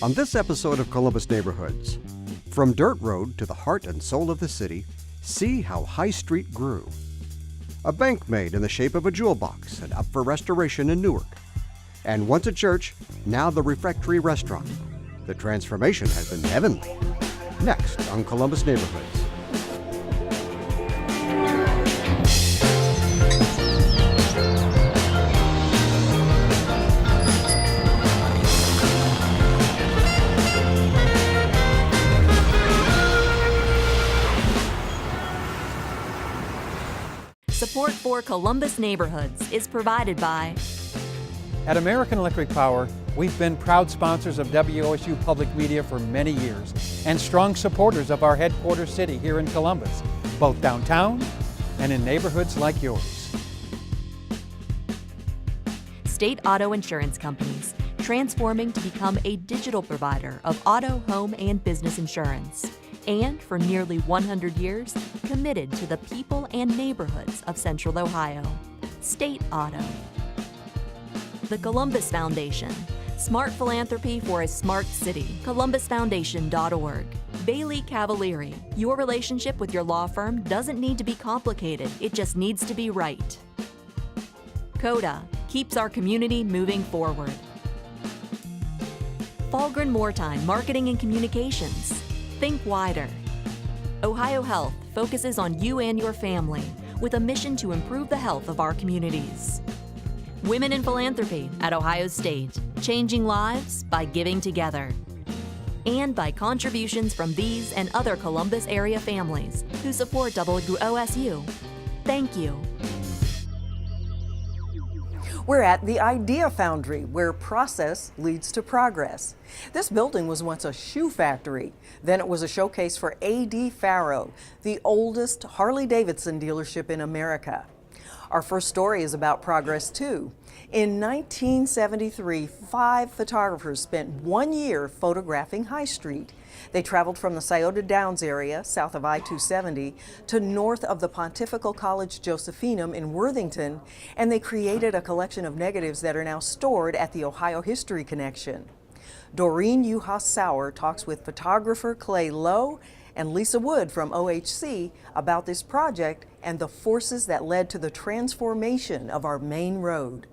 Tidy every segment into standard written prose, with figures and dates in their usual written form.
On this episode of Columbus Neighborhoods, from Dirt Road to the heart and soul of the city, see how High Street grew. A bank made in the shape of a jewel box and up for restoration in Newark. And once a church, now the refectory restaurant. The transformation has been heavenly. Next on Columbus Neighborhoods. Support for Columbus Neighborhoods is provided by At American Electric Power, we've been proud sponsors of WOSU Public Media for many years and strong supporters of our headquarters city here in Columbus, both downtown and in neighborhoods like yours. State Auto Insurance Companies, transforming to become a digital provider of auto, home, and business insurance. And for nearly 100 years, committed to the people and neighborhoods of Central Ohio. State Auto. The Columbus Foundation. Smart philanthropy for a smart city. ColumbusFoundation.org. Bailey Cavalieri. Your relationship with your law firm doesn't need to be complicated, it just needs to be right. CODA keeps our community moving forward. Falgren Moortime Marketing and Communications. Think wider. Ohio Health focuses on you and your family with a mission to improve the health of our communities. Women in Philanthropy at Ohio State, changing lives by giving together. And by contributions from these and other Columbus area families who support WOSU. Thank you. We're at the Idea Foundry, where process leads to progress. This building was once a shoe factory. Then it was a showcase for A.D. Farrow, the oldest Harley-Davidson dealership in America. Our first story is about progress, too. In 1973, 5 photographers spent 1 year photographing High Street. They traveled from the Scioto Downs area, south of I-270, to north of the Pontifical College Josephinum in Worthington, and they created a collection of negatives that are now stored at the Ohio History Connection. Doreen Uhas-Sauer talks with photographer Clay Lowe and Lisa Wood from OHC about this project and the forces that led to the transformation of our main road.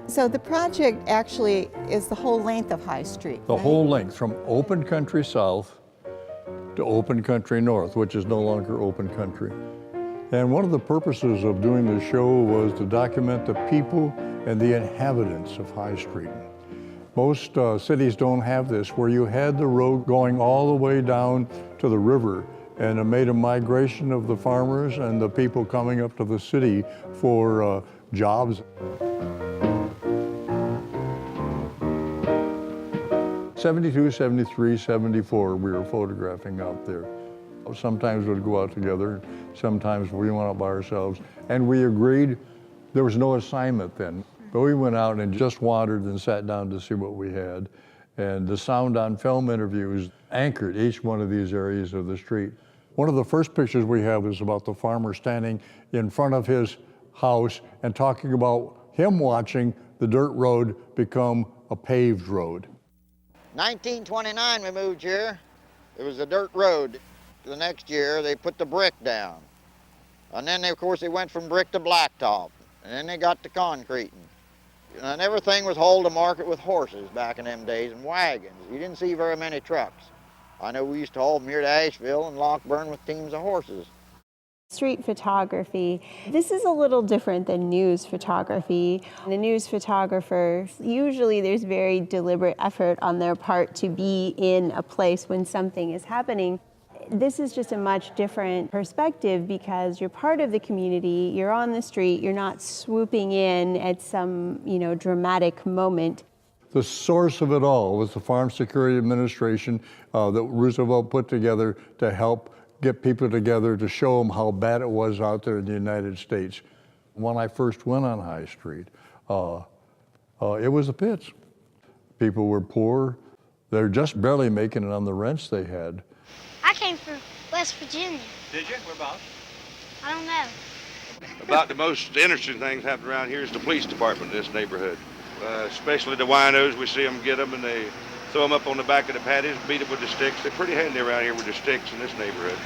So the project actually is the whole length of High Street. The right? whole length, from open country south to open country north, which is no longer open country. And one of the purposes of doing the show was to document the people and the inhabitants of High Street. Most cities don't have this, where you had the road going all the way down to the river, and it made a migration of the farmers and the people coming up to the city for jobs. 72, 73, 74, we were photographing out there. Sometimes we'd go out together, sometimes we went out by ourselves, and we agreed. There was no assignment then, but we went out and just wandered and sat down to see what we had. And the sound on film interviews anchored each one of these areas of the street. One of the first pictures we have is about the farmer standing in front of his house and talking about him watching the dirt road become a paved road. 1929 we moved here. It was a dirt road. The next year they put the brick down. And then of course they went from brick to blacktop. And then they got to concreting. And everything was hauled to market with horses back in them days and wagons. You didn't see very many trucks. I know we used to haul them here to Asheville and Lockburn with teams of horses. Street photography. This is a little different than news photography. The news photographer, usually there's very deliberate effort on their part to be in a place when something is happening. This is just a much different perspective because you're part of the community, you're on the street, you're not swooping in at some, dramatic moment. The source of it all was the Farm Security Administration that Roosevelt put together to help get people together to show them how bad it was out there in the United States. When I first went on High Street, it was the pits. People were poor, They're just barely making it on the rents they had. I came from West Virginia. Did you? Whereabouts? I don't know. About the most interesting things happening around here is the police department in this neighborhood. Especially the winos, we see them get them and they throw them up on the back of the patios, beat them with the sticks. They're pretty handy around here with the sticks in this neighborhood.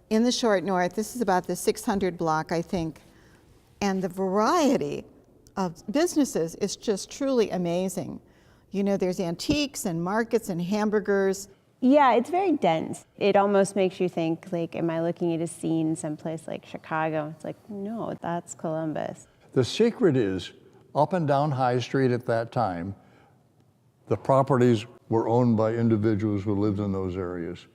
In the Short North, this is about the 600 block, I think, and the variety of businesses is just truly amazing. You know, there's antiques and markets and hamburgers. Yeah, it's very dense. It almost makes you think, like, am I looking at a scene someplace like Chicago? It's like, no, that's Columbus. The secret is, up and down High Street at that time, the properties were owned by individuals who lived in those areas.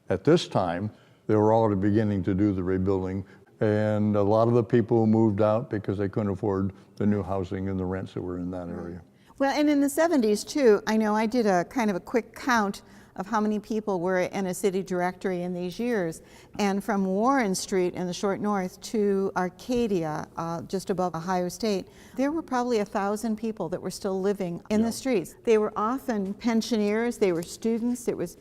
At this time, they were already beginning to do the rebuilding, and a lot of the people moved out because they couldn't afford the new housing and the rents that were in that area. Well, and in the 70s too, I know I did a kind of a quick count of how many people were in a city directory in these years. And from Warren Street in the Short North to Arcadia, just above Ohio State, there were probably 1,000 people that were still living in the streets. They were often pensioners, they were students, it was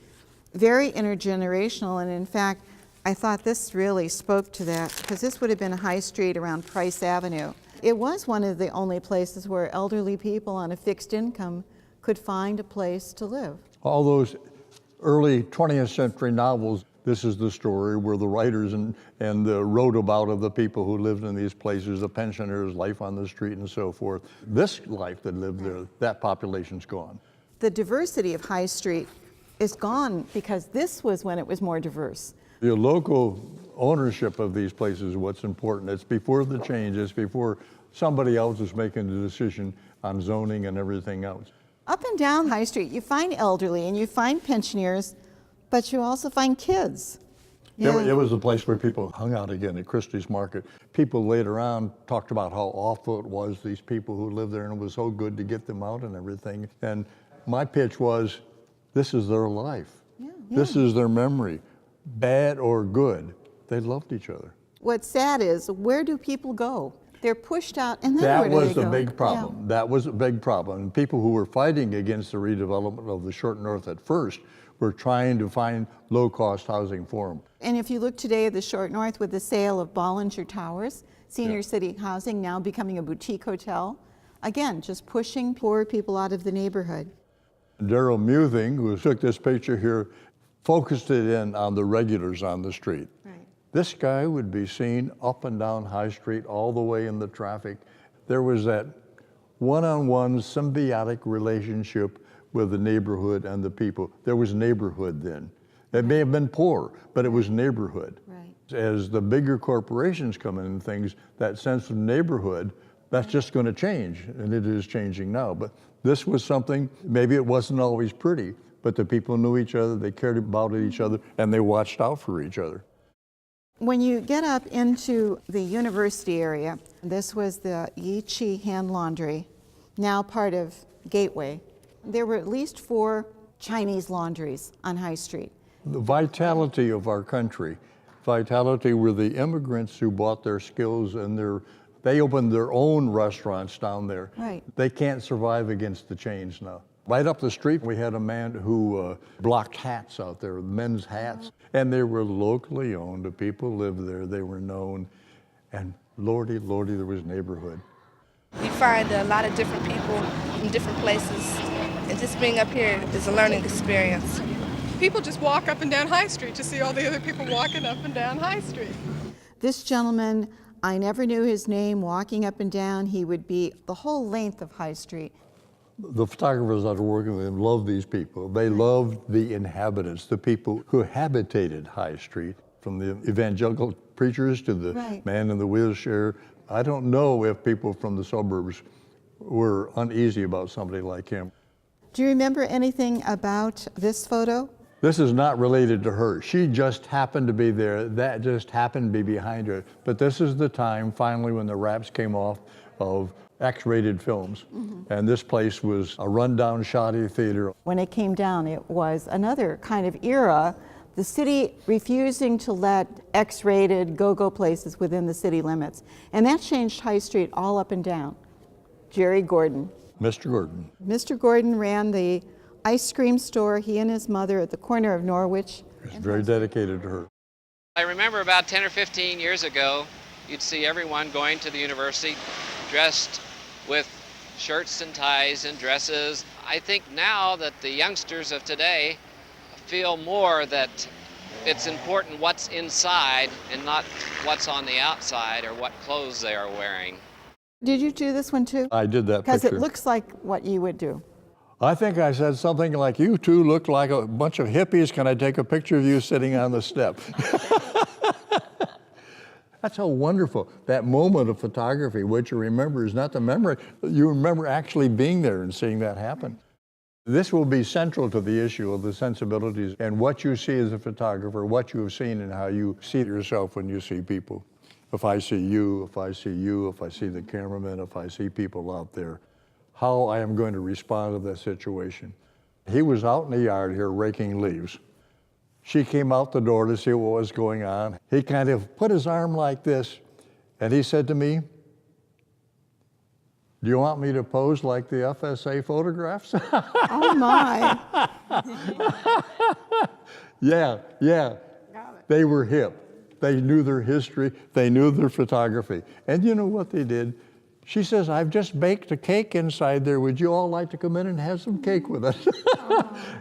very intergenerational, and in fact, I thought this really spoke to that, because this would have been a high street around Price Avenue. It was one of the only places where elderly people on a fixed income could find a place to live. All those early 20th century novels, this is the story where the writers and wrote about of the people who lived in these places, the pensioners, life on the street and so forth. This life that lived there, that population's gone. The diversity of High Street is gone because this was when it was more diverse. The local ownership of these places is what's important. It's before the change, it's before somebody else is making the decision on zoning and everything else. Up and down High Street, you find elderly and you find pensioners, but you also find kids. It was a place where people hung out again at Christie's Market. People later on talked about how awful it was, these people who lived there, and it was so good to get them out and everything. And my pitch was, this is their life. This is their memory. Bad or good, they loved each other. What's sad is, where do people go? They're pushed out, and then that where do they go? was a big problem. Yeah. That was a big problem. And people who were fighting against the redevelopment of the Short North at first were trying to find low-cost housing for them. And if you look today at the Short North with the sale of Bollinger Towers, senior city housing now becoming a boutique hotel, again, just pushing poor people out of the neighborhood. Daryl Muthing, who took this picture here, focused it in on the regulars on the street. Right. This guy would be seen up and down High Street all the way in the traffic. There was that one-on-one symbiotic relationship with the neighborhood and the people. There was neighborhood then. It may have been poor, but it was neighborhood. Right. As the bigger corporations come in and things, that sense of neighborhood, that's just going to change, and it is changing now. But this was something, maybe it wasn't always pretty, but the people knew each other, they cared about each other, and they watched out for each other. When you get up into the university area, this was the Yi Chi Hand Laundry, now part of Gateway. There were at least 4 Chinese laundries on High Street. The vitality of our country, vitality were the immigrants who bought their skills and they opened their own restaurants down there. Right. They can't survive against the chains now. Right up the street, we had a man who blocked hats out there, men's hats, and they were locally owned. The people lived there, they were known, and lordy, lordy, there was neighborhood. You find a lot of different people in different places, and just being up here is a learning experience. People just walk up and down High Street to see all the other people walking up and down High Street. This gentleman, I never knew his name, walking up and down, he would be the whole length of High Street. The photographers that are working with him loved these people. They loved the inhabitants, the people who habitated High Street, from the evangelical preachers to the man in the wheelchair. I don't know if people from the suburbs were uneasy about somebody like him. Do you remember anything about this photo? This is not related to her. She just happened to be there. That just happened to be behind her. But this is the time, finally, when the wraps came off of X-rated films. And this place was a rundown, shoddy theater. When it came down, it was another kind of era, the city refusing to let X-rated go-go places within the city limits. And that changed High Street all up and down. Jerry Gordon. Mr. Gordon. Mr. Gordon ran the ice cream store, he and his mother, at the corner of Norwich. It's very dedicated to her. I remember about 10 or 15 years ago, you'd see everyone going to the university dressed with shirts and ties and dresses. I think now that the youngsters of today feel more that it's important what's inside and not what's on the outside or what clothes they are wearing. Did you do this one too? I did that Because picture. it looks like what you would do. I think I said something like, "You two look like a bunch of hippies. Can I take a picture of you sitting on the step?" That's how wonderful that moment of photography, what you remember is not the memory, you remember actually being there and seeing that happen. This will be central to the issue of the sensibilities and what you see as a photographer, what you have seen and how you see yourself when you see people. If I see you, if I see you, if I see the cameraman, if I see people out there, how I am going to respond to that situation. He was out in the yard here raking leaves. She came out the door to see what was going on. He kind of put his arm like this, and he said to me, "Do you want me to pose like the FSA photographs?" Oh my. Yeah. They were hip. They knew their history. They knew their photography. And you know what they did? She says, "I've just baked a cake inside there. Would you all like to come in and have some cake with us?"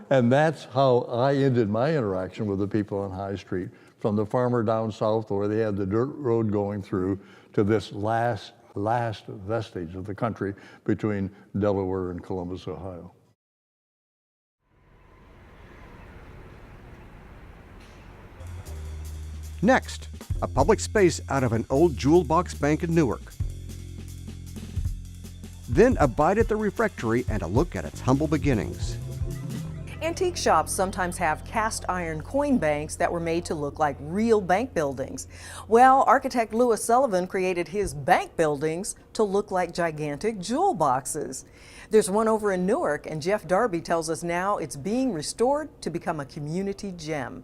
And that's how I ended my interaction with the people on High Street, from the farmer down south where they had the dirt road going through to this last vestige of the country between Delaware and Columbus, Ohio. Next, a public space out of an old jewel box bank in Newark. Then a bite at the refectory and a look at its humble beginnings. Antique shops sometimes have cast iron coin banks that were made to look like real bank buildings. Well, architect Louis Sullivan created his bank buildings to look like gigantic jewel boxes. There's one over in Newark, and Jeff Darby tells us now it's being restored to become a community gem.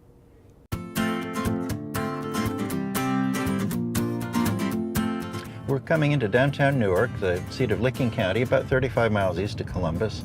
We're coming into downtown Newark, the seat of Licking County, about 35 miles east of Columbus.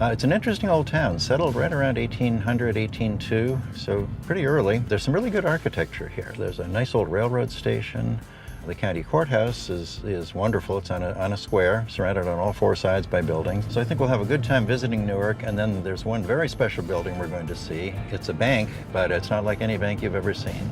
It's an interesting old town, settled right around 1800, 1802, so pretty early. There's some really good architecture here. There's a nice old railroad station. The county courthouse is wonderful. It's on a square, surrounded on all four sides by buildings. So I think we'll have a good time visiting Newark. And then there's one very special building we're going to see. It's a bank, but it's not like any bank you've ever seen.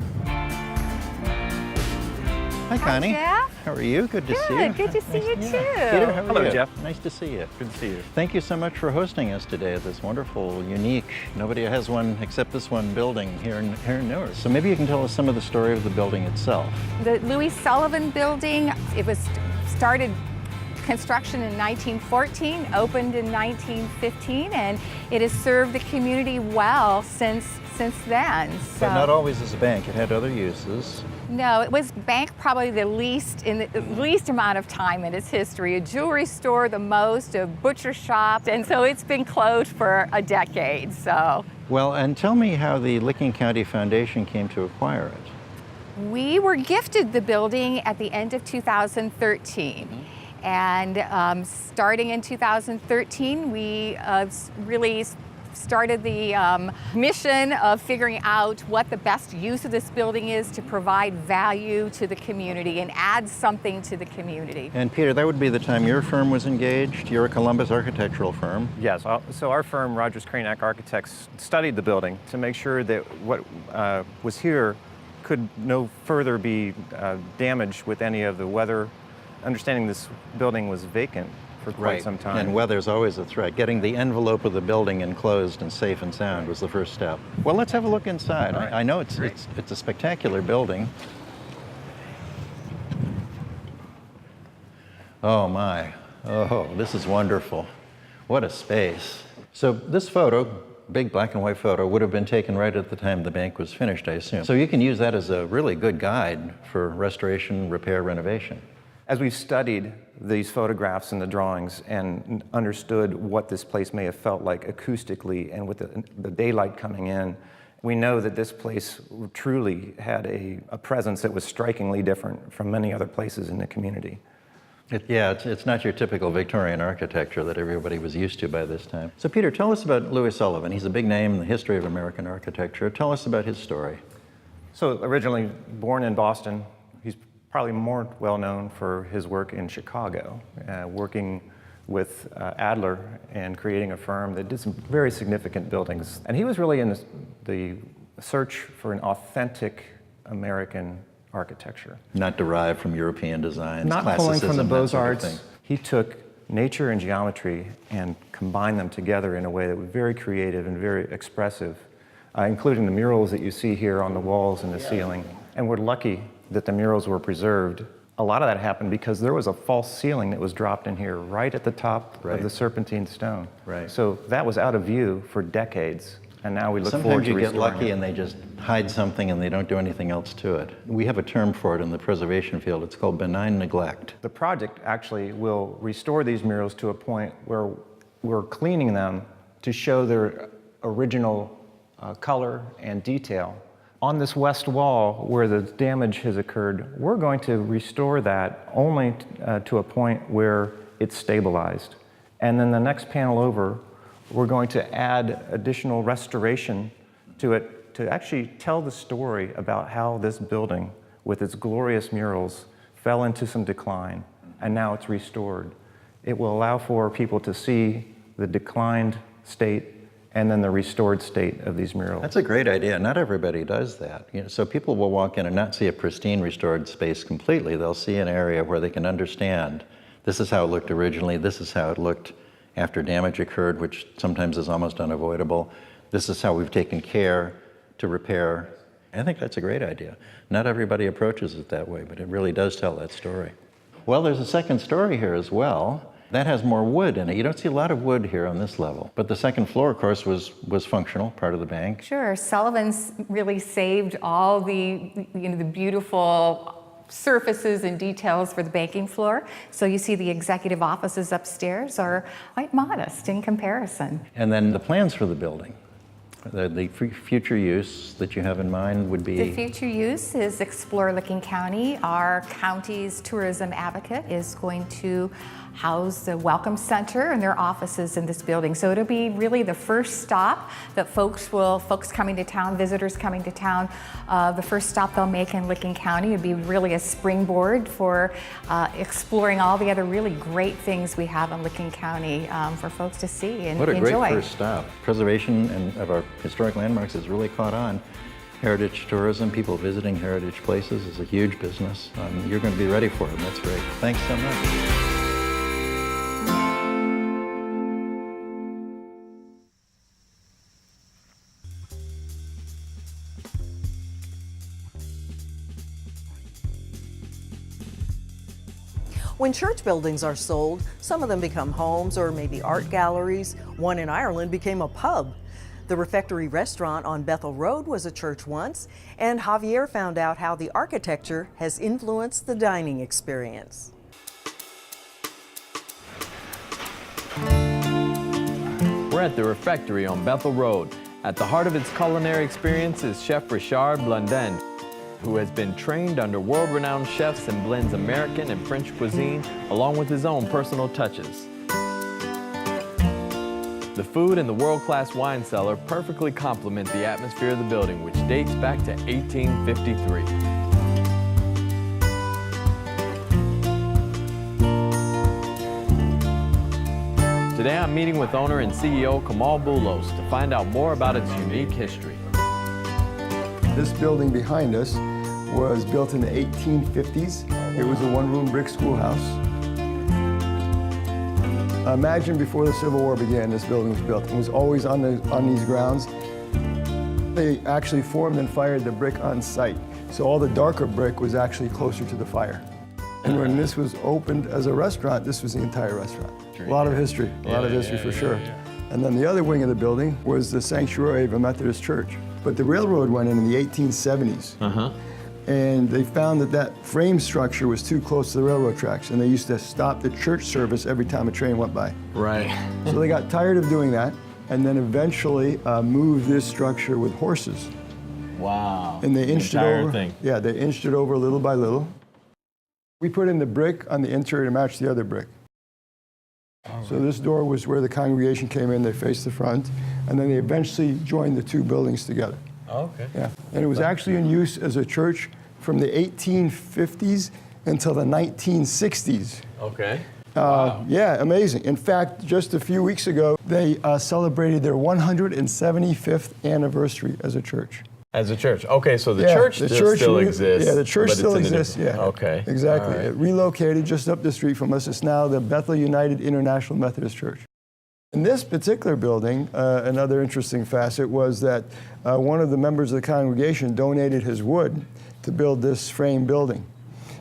Hi, Connie. Hi, Jeff. How are you? Good to see you. Good to see you too. Peter, how are Hello, you? Jeff. Nice to see you. Good to see you. Thank you so much for hosting us today at this wonderful, unique, nobody has one except this one building here in Newark. So maybe you can tell us some of the story of the building itself. The Louis Sullivan Building, it was started construction in 1914, opened in 1915, and it has served the community well since then. So, But not always as a bank. It had other uses. no, it was bank probably the least amount of time in its history. A jewelry store the most, a butcher shop, and so it's been closed for a decade. So Well, and tell me how the Licking County Foundation came to acquire it. we were gifted the building at the end of 2013. And starting in 2013, we really started the mission of figuring out what the best use of this building is to provide value to the community and add something to the community. And Peter, that would be the time your firm was engaged. You're a Columbus architectural firm. Yes, so our firm, Rogers Cranack Architects, studied the building to make sure that what was here could no further be damaged with any of the weather. Understanding this building was vacant for quite some time. And weather's always a threat. Getting the envelope of the building enclosed and safe and sound was the first step. Well, let's have a look inside. Right. I know it's a spectacular building. Oh my, oh, this is wonderful. What a space. So this photo, big black and white photo, would have been taken right at the time the bank was finished, I assume. So you can use that as a really good guide for restoration, repair, renovation. As we've studied these photographs and the drawings and understood what this place may have felt like acoustically and with the daylight coming in, we know that this place truly had a presence that was strikingly different from many other places in the community. It's not your typical Victorian architecture that everybody was used to by this time. So Peter, tell us about Louis Sullivan. He's a big name in the history of American architecture. Tell us about his story. So originally born in Boston, he's probably more well known for his work in Chicago, working with Adler and creating a firm that did some very significant buildings. And he was really in the search for an authentic American architecture. Not derived from European designs, not pulling from the Beaux-Arts. Sort of he took nature and geometry and combined them together in a way that was very creative and very expressive, including the murals that you see here on the walls and the ceiling. And we're lucky that the murals were preserved. A lot of that happened because there was a false ceiling that was dropped in here right at the top of the serpentine stone. Right. So that was out of view for decades. And now we look forward Sometimes to you get restoring lucky it. and they just hide something and they don't do anything else to it. We have a term for it in the preservation field. It's called benign neglect. The project actually will restore these murals to a point where we're cleaning them to show their original color and detail. On this west wall where the damage has occurred, we're going to restore that only to a point where it's stabilized. And then the next panel over, we're going to add additional restoration to it to actually tell the story about how this building, with its glorious murals, fell into some decline, and now it's restored. It will allow for people to see the declined state and then the restored state of these murals. That's a great idea. Not everybody does that. So people will walk in and not see a pristine restored space completely. They'll see an area where they can understand this is how it looked originally, this is how it looked after damage occurred, which sometimes is almost unavoidable. This is how we've taken care to repair. I think that's a great idea. Not everybody approaches it that way, but it really does tell that story. Well, there's a second story here as well. That has more wood in it. You don't see a lot of wood here on this level. But the second floor, of course, was functional, part of the bank. Sure, Sullivan's really saved all the, the beautiful surfaces and details for the banking floor. So you see the executive offices upstairs are quite modest in comparison. And then the plans for the building. The future use that you have in mind would be? The future use is explore Licking County. Our county's tourism advocate is going to house the Welcome Center and their offices in this building. So it'll be really the first stop that folks coming to town, visitors coming to town, the first stop they'll make in Licking County would be really a springboard for exploring all the other really great things we have in Licking County for folks to see and enjoy. What a great first stop. Preservation of our historic landmarks has really caught on. Heritage tourism, people visiting heritage places is a huge business. You're going to be ready for them. That's great. Thanks so much. When church buildings are sold, some of them become homes or maybe art galleries. One in Ireland became a pub. The Refectory Restaurant on Bethel Road was a church once, and Javier found out how the architecture has influenced the dining experience. We're at the Refectory on Bethel Road. At the heart of its culinary experience is Chef Richard Blondin, who has been trained under world-renowned chefs and blends American and French cuisine along with his own personal touches. The food and the world-class wine cellar perfectly complement the atmosphere of the building, which dates back to 1853. Today I'm meeting with owner and CEO Kamal Boulos to find out more about its unique history. This building behind us was built in the 1850s. It was a one-room brick schoolhouse. Imagine before the Civil War began, this building was built. It was always on these grounds. They actually formed and fired the brick on site. So all the darker brick was actually closer to the fire. And when this was opened as a restaurant, this was the entire restaurant. A lot of history, for sure. And then the other wing of the building was the sanctuary of a Methodist church. But the railroad went in the 1870s. And they found that frame structure was too close to the railroad tracks, and they used to stop the church service every time a train went by. Right. So they got tired of doing that, and then eventually moved this structure with horses. Wow. And they inched it over. Thing. Yeah, they inched it over little by little. We put in the brick on the interior to match the other brick. So this door was where the congregation came in, they faced the front, and then they eventually joined the two buildings together. Okay. Yeah, and it was actually in use as a church from the 1850s until the 1960s. Okay. Yeah, amazing. In fact, just a few weeks ago, they celebrated their 175th anniversary as a church. As a church. Okay, so the church still exists. Yeah, the church but still it's in a exists. different- Yeah. Okay. Exactly. All right. It relocated just up the street from us. It's now the Bethel United International Methodist Church. In this particular building, another interesting facet was that one of the members of the congregation donated his wood to build this frame building.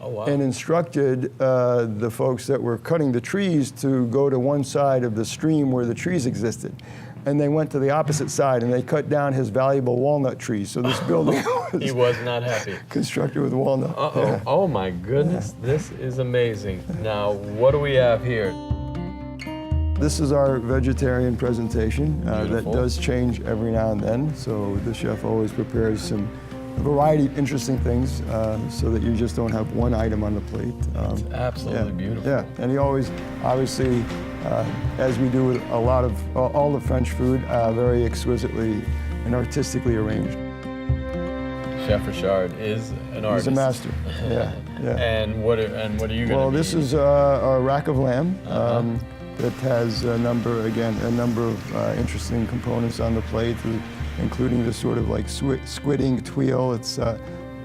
Oh, wow. And instructed the folks that were cutting the trees to go to one side of the stream where the trees existed. And they went to the opposite side and they cut down his valuable walnut trees. So this building was, He was not happy. constructed with walnut. Uh-oh. Yeah. Oh my goodness, this is amazing. Now, what do we have here? This is our vegetarian presentation that Beautiful. does change every now and then. So the chef always prepares a variety of interesting things so that you just don't have one item on the plate. It's absolutely beautiful. Yeah, and he always, obviously, as we do with a lot of all the French food, very exquisitely and artistically arranged. Chef Richard is an artist. He's a master. Yeah, yeah. And what are you going to Well, this is a rack of lamb that has a number of interesting components on the plate, including this sort of like squid ink tuile.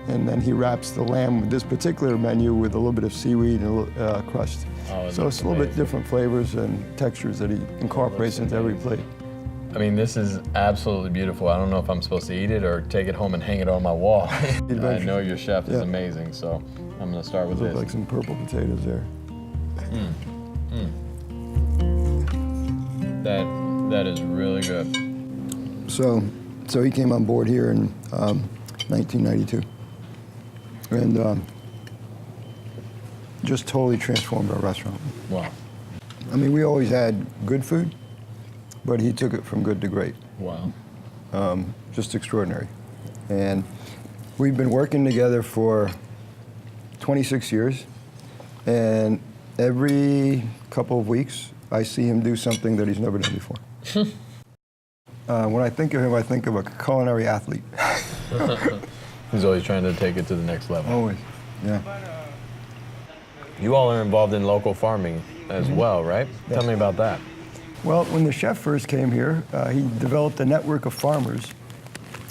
And then he wraps the lamb with this particular menu with a little bit of seaweed and a little crust. Oh, So it's a little bit different flavors and textures that he incorporates into every plate. I mean, this is absolutely beautiful. I don't know if I'm supposed to eat it or take it home and hang it on my wall. I know your chef is amazing, so I'm going to start with Look this. like some purple potatoes there. That is really good. So he came on board here in 1992, and just totally transformed our restaurant. Wow. I mean, we always had good food, but he took it from good to great. Wow. Just extraordinary. And we've been working together for 26 years, and every couple of weeks, I see him do something that he's never done before. When I think of him, I think of a culinary athlete. He's always trying to take it to the next level. Always, yeah. You all are involved in local farming as well, right? Yes. Tell me about that. Well, when the chef first came here, he developed a network of farmers,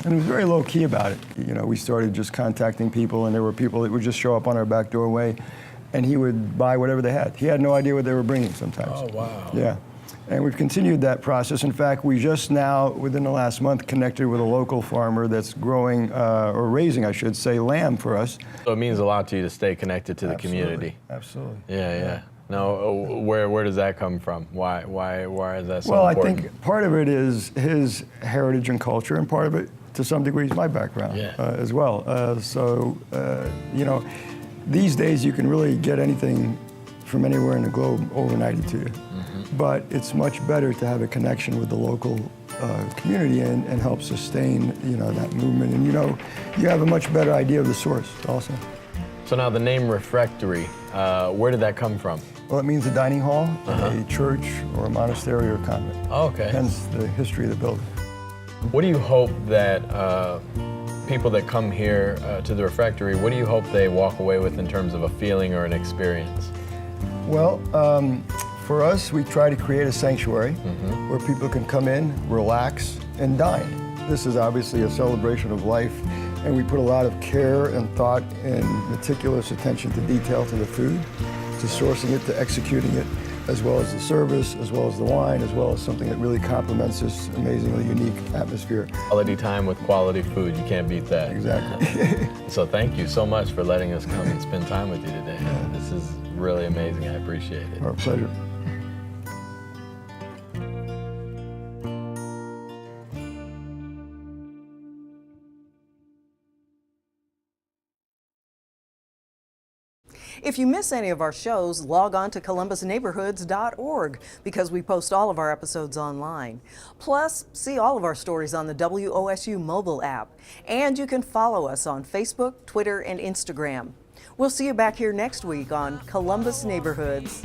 and he was very low-key about it. You know, we started just contacting people, and there were people that would just show up on our back doorway, and he would buy whatever they had. He had no idea what they were bringing sometimes. Oh, wow. Yeah. And we've continued that process. In fact, we just now, within the last month, connected with a local farmer that's growing, or raising, I should say, lamb for us. So it means a lot to you to stay connected to the community. Absolutely. Yeah. Now, where does that come from? Why is that so Well, important? I think part of it is his heritage and culture, and part of it, to some degree, is my background as well. You know, these days you can really get anything from anywhere in the globe overnighted to you. But it's much better to have a connection with the local community and help sustain, you know, that movement. And you know, you have a much better idea of the source also. So now the name Refectory, where did that come from? Well, it means a dining hall, a church, or a monastery or a convent. Oh, okay. Hence the history of the building. What do you hope that people that come here to the Refectory, what do you hope they walk away with in terms of a feeling or an experience? Well, for us, we try to create a sanctuary where people can come in, relax, and dine. This is obviously a celebration of life, and we put a lot of care and thought and meticulous attention to detail to the food, to sourcing it, to executing it, as well as the service, as well as the wine, as well as something that really complements this amazingly unique atmosphere. Quality time with quality food, you can't beat that. Exactly. So thank you so much for letting us come and spend time with you today. This is really amazing, I appreciate it. Our pleasure. If you miss any of our shows, log on to columbusneighborhoods.org because we post all of our episodes online. Plus, see all of our stories on the WOSU mobile app. And you can follow us on Facebook, Twitter, and Instagram. We'll see you back here next week on Columbus Neighborhoods.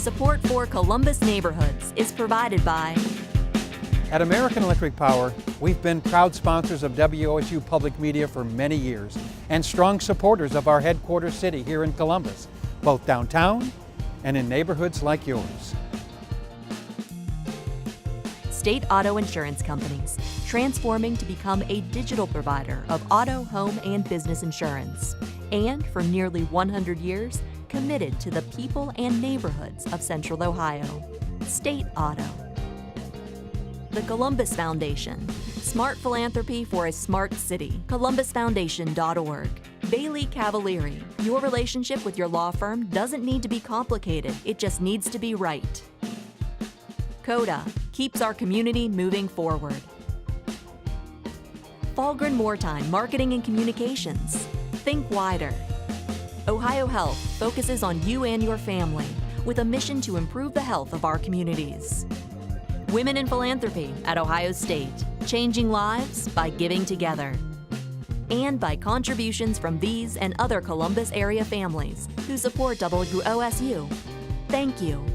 Support for Columbus Neighborhoods is provided by At American Electric Power, we've been proud sponsors of WOSU Public Media for many years and strong supporters of our headquarters city here in Columbus, both downtown and in neighborhoods like yours. State Auto Insurance Companies, transforming to become a digital provider of auto, home, and business insurance. And for nearly 100 years, committed to the people and neighborhoods of Central Ohio. State Auto. The Columbus Foundation. Smart philanthropy for a smart city. ColumbusFoundation.org. Bailey Cavalieri. Your relationship with your law firm doesn't need to be complicated, it just needs to be right. CODA. Keeps our community moving forward. Falgren Moortime Marketing and Communications. Think wider. Ohio Health focuses on you and your family with a mission to improve the health of our communities. Women in Philanthropy at Ohio State, changing lives by giving together. And by contributions from these and other Columbus area families who support WOSU. Thank you.